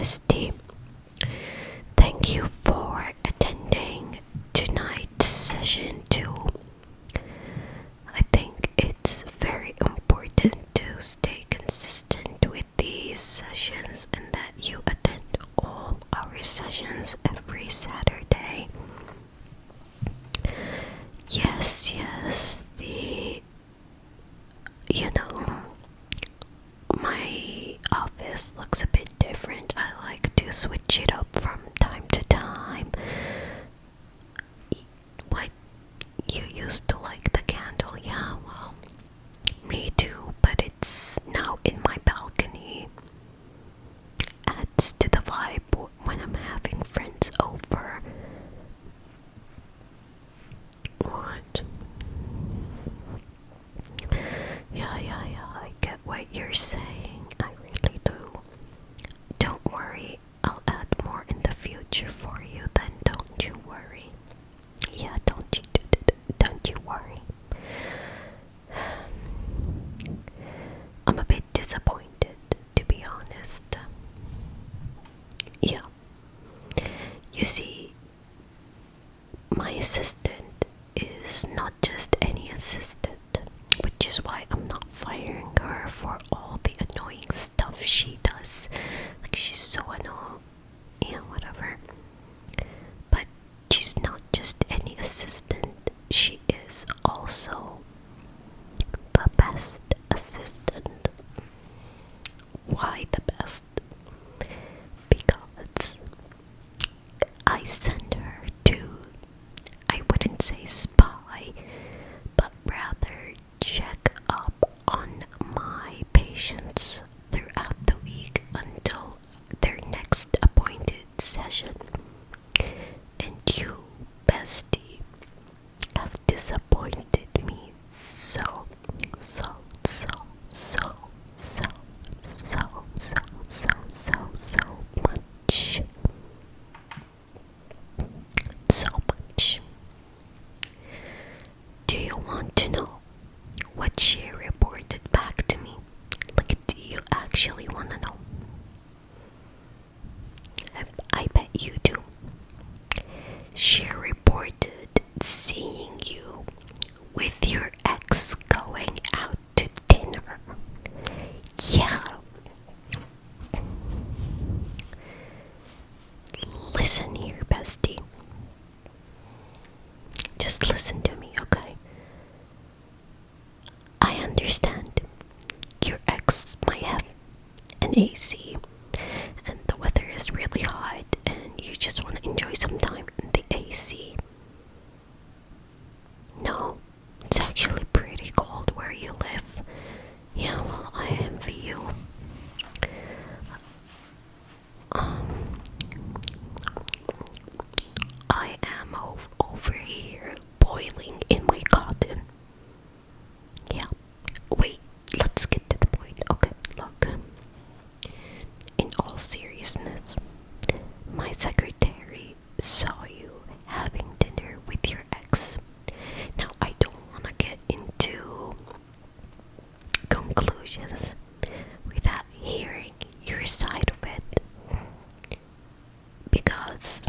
Bestie. Thank you for attending tonight's session 2. I think it's very important to stay consistent with these sessions and that you attend all our sessions every Saturday. Yes, my office looks a bit different. I like to switch it up from time to time. What, you used to like the candle? Yeah, well, me too, but it's now in my balcony. Adds to the vibe when I'm having friends over. What? Yeah, I get what you're saying. I really do. Don't worry, I'll add more in the future for you then, don't you worry. Yeah, don't you worry. I'm a bit disappointed, to be honest. Yeah. You see, my assistant is not just any assistant, which is why I'm not firing her for all the annoying stuff she does. Like, she's so annoying. Yeah, whatever. But she's not just any assistant, she is also the best assistant. Why the best? Because I send her to, I wouldn't say spy, but rather check up on my patients throughout the week until their next appointed session. And you, Bestie, have disappointed me so much. So much. Do you want to know what she reported back to me? Like, do you actually want to know? I bet you do. She reported seeing you with your ex going out to dinner. Yeah. Listen here, Bestie. Just listen to me, okay? I understand your ex might have an AC and the weather is really hot and you just want to enjoy some time in the AC. No, it's actually pretty cold where you live. Yeah, well, I envy you. I am over here boiling in my cotton. Yeah, wait, let's get to the point. Okay, look. In all seriousness, my secretary saw you having dinner with your ex. Now, I don't want to get into conclusions without hearing your side of it, because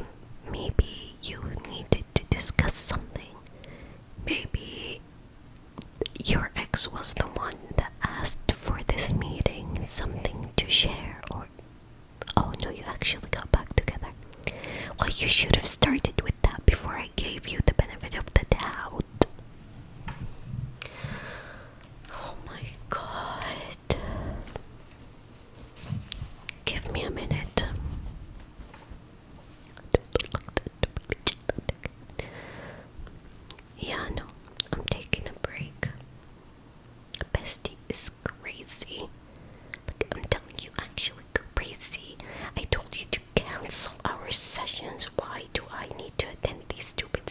maybe you needed to discuss something. Maybe your ex was the one that asked for this meeting, something to share, or oh no, you actually got back together. Well, you should have started with that before I gave you the benefit of the doubt. Oh my god. Give me a minute. Yeah, no, I'm taking a break. Bestie is crazy. Like, I'm telling you, actually crazy. I told you to cancel our sessions. Why do I need to attend these stupid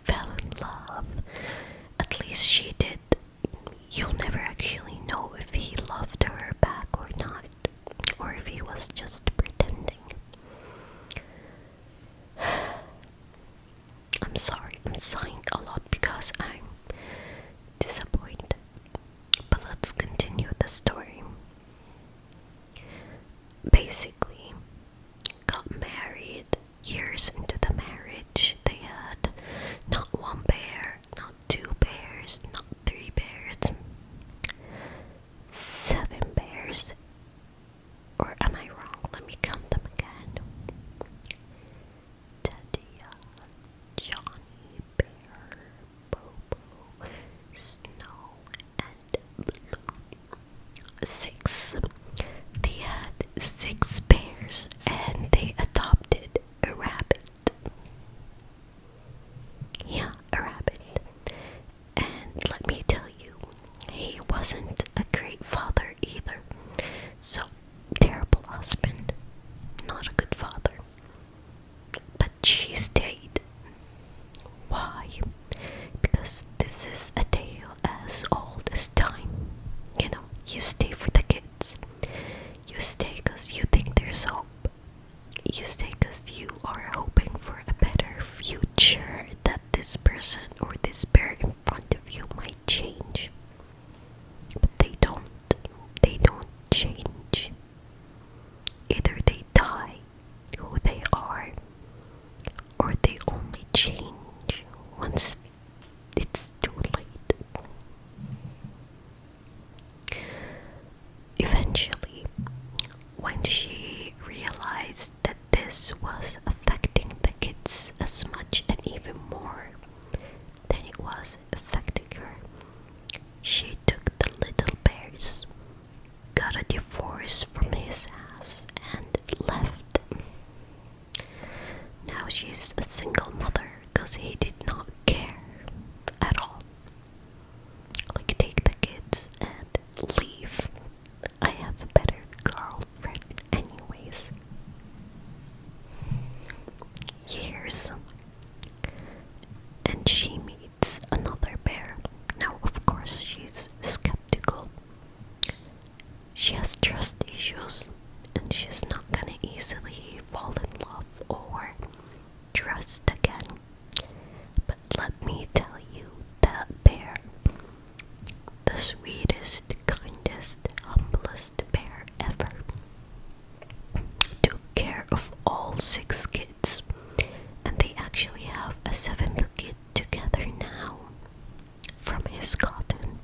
fell in love. At least she did. You'll never actually know if he loved her back or not, or if he was just pretending. I'm sorry, I'm sighing a lot because I'm disappointed. But let's continue the story. Basically, got married. Years into the marriage, they had not one bear, not two bears, not three bears, 7 bears. Or am I wrong? Let me count them again. Teddy, Johnny, Bear, Bobo, Snow, and Blue. 6. They had 6 bears and they adopted a rabbit. Yeah, a rabbit. And let me tell you, he wasn't a great father either. So, terrible husband, not a good father. But she stayed. Why? Because this is a tale as old as time. You know, you stay for the kids. You stay because you think there's hope. You stay because you are hoping for a better future, that this person or this bear in front of you might change. But they don't. They don't change. Either they die who they are, or they only change once it's too late. Eventually, when she realized that this was affecting the kids as much and even more than it was affecting her, she took the little bears, got a divorce from his ass, and left. Now she's a single mother because he did not care at all. Like, take the kids and leave. I have a better girlfriend anyways. Years. And she meets another bear. Now, of course, she's skeptical. She has trust issues, and she's not gonna easily fall in love or trust again. But let me tell you, that bear, the sweetest, kindest, humblest bear ever, took care of all 6 kids, and they actually have a 7th kid together now from his cotton.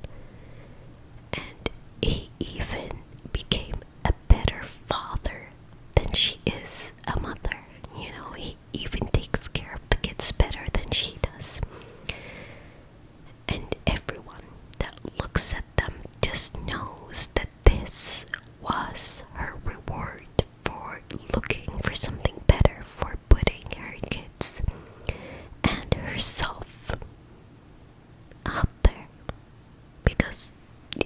And he even became a better father than she is a mother. You know, he even takes care of the kids better than she does. And everyone that looks at them just knows that this was her reward for looking for something better, for putting her kids and herself out there. Because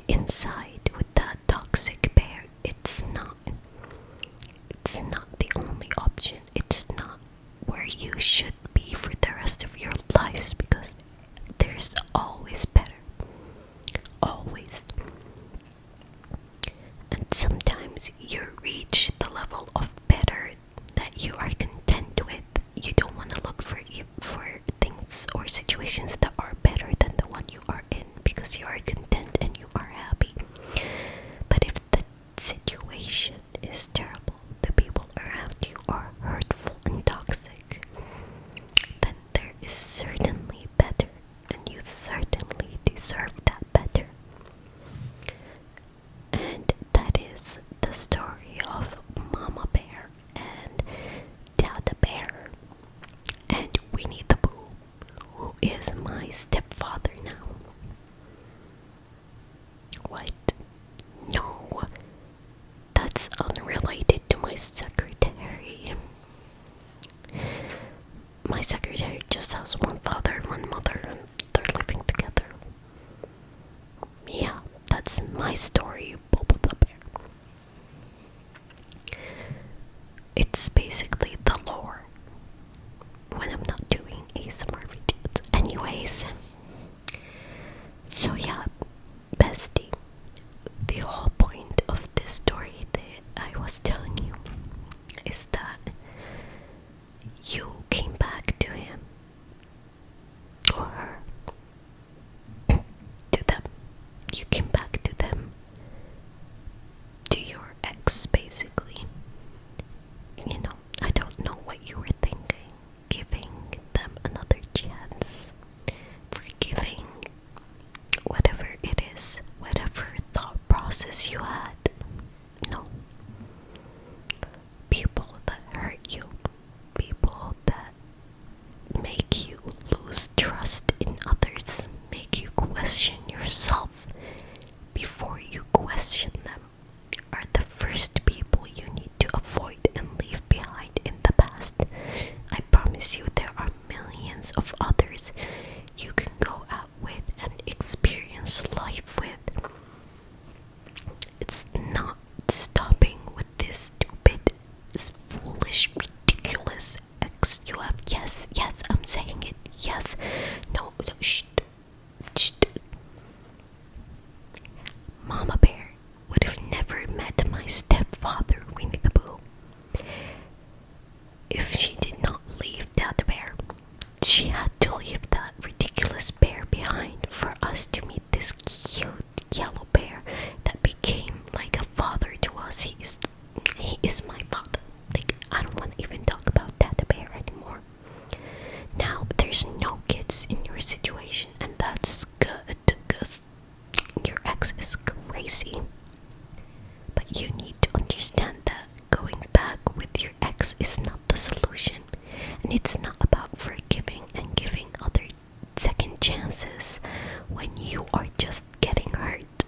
inside with that toxic bear, it's not the only option. It's not where you should be for the rest of your lives, because there's always better. Always. And sometimes you reach the level of better that you are content with. You don't want to look for things or situations that are better than the one you are in, because you are content and you are happy. But if the situation is terrible, the people around you are hurtful and toxic, then there is certainly better, and you certainly deserve that better. And that is the story of Mama Bear and Dada Bear and Winnie the Pooh, who is my stepfather now. What? No, that's unrelated to my secretary. My secretary just has one father, one mother, and they're living together. Yeah, that's my story, Boba the Bear. It's basically the lore when I'm not doing ASMR videos. anyways, so yeah, bestie, the whole point of this story that I was telling you is that you came back to him or her, to them. You came back to them, to your ex, basically. You know, I don't know what you were thinking, giving them another chance, forgiving whatever it is, whatever thought process you had. No. People that hurt you, people that make you lose trust in others, make you question yourself before you question them, are the first people you need to avoid and leave behind in the past. I promise you there are millions of others you can go out with and experience life with. It's not stopping with this stupid, this foolish, ridiculous ex you have. Yes, I'm saying it. Yes. No, shh. Mama Bear would have never met my stepfather, Winnie the Pooh, if she did not leave that bear. She had to leave that ridiculous bear behind for us to meet this cute yellow bear that became like a father to us. He is my father. Like, I don't want to even talk about that bear anymore. Now, there's no kids in your situation, and that's good, because your ex is crazy. But you need to understand that going back with your ex is not the solution. And it's not about forgiving and giving other second chances when you are just getting hurt.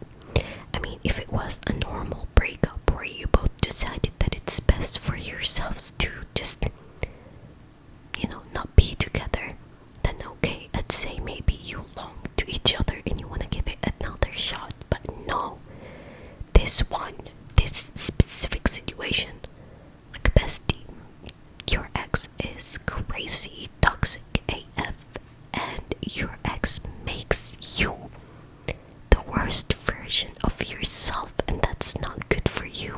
I mean, if it was a normal breakup where you both decided that it's best for yourselves to just, not be together, then okay, I'd say maybe you long to each other and you want to give it another shot. But no, this specific situation, like bestie, your ex is crazy, toxic AF, and your ex makes you the worst version of yourself, and that's not good for you,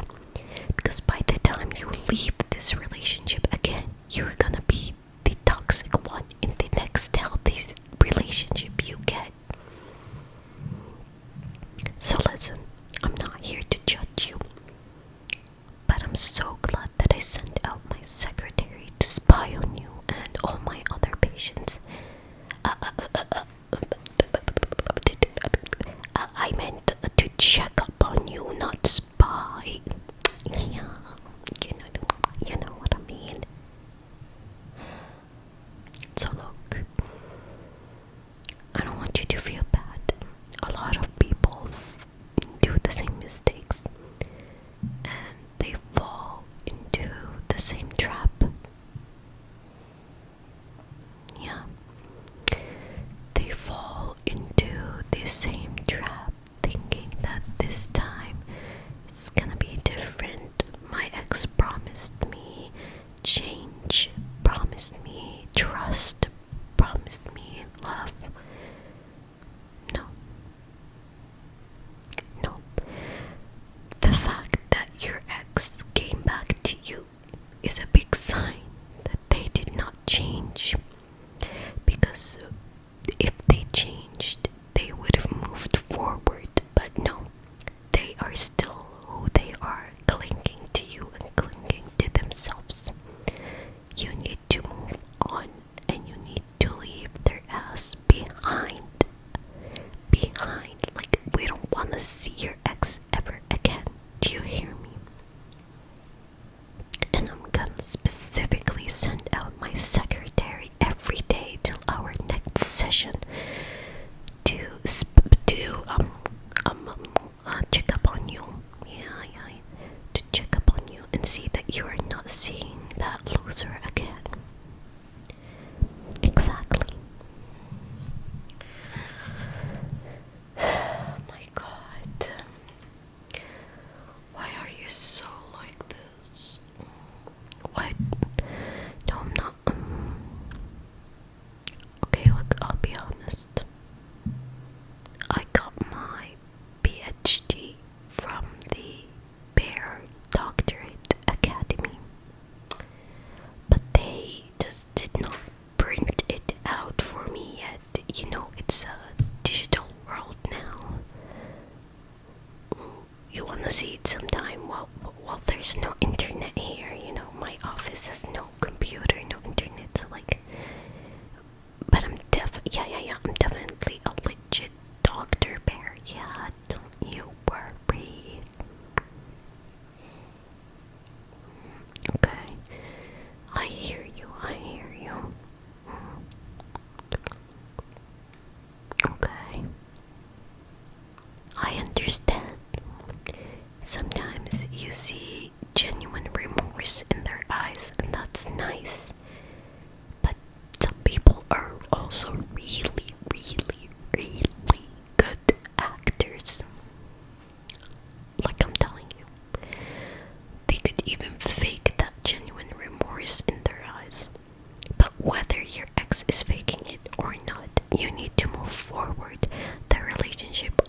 because by the time you leave this relationship again, you're gonna be the toxic one in the next healthy relationship you get. So listen, I'm not here to judge you, but I'm so glad that I sent out my secretary to spy on you and all my other patients. I meant to check up on you, not spy. Yeah, you know what I mean. So look, I don't want you to feel bad. A lot of people do the same mistakes, and they fall into the same trap. Yeah, they fall into the same trap, thinking that this time it's gonna be different. My ex promised me change, promised me trust, promised me love. No. The fact that your ex came back to you is a big sign that they did not change. Because if they changed, they would have moved forward. But no, they are still who they are, clinging to you and clinging to themselves. You need to move on, and you need to leave their ass behind. Like, we don't want to see your ex ever again. Do you hear me? And I'm gonna specifically send out my secretary every day till our next session to check up on you. Yeah, to check up on you and see that you are not seeing that loser again. Exactly. My God. Why are you so like this? What? No, I'm not. Okay, look, I'll be honest. see it sometime. Well, there's no internet here. My office has no computer, no internet. So like, but yeah. I'm definitely a legit Dr. Bear. Yeah, don't you worry. Okay, I hear you. Okay, I understand. Sometimes you see genuine remorse in their eyes, and that's nice. But some people are also really, really, really good actors. Like I'm telling you, they could even fake that genuine remorse in their eyes. But whether your ex is faking it or not, you need to move forward. The relationship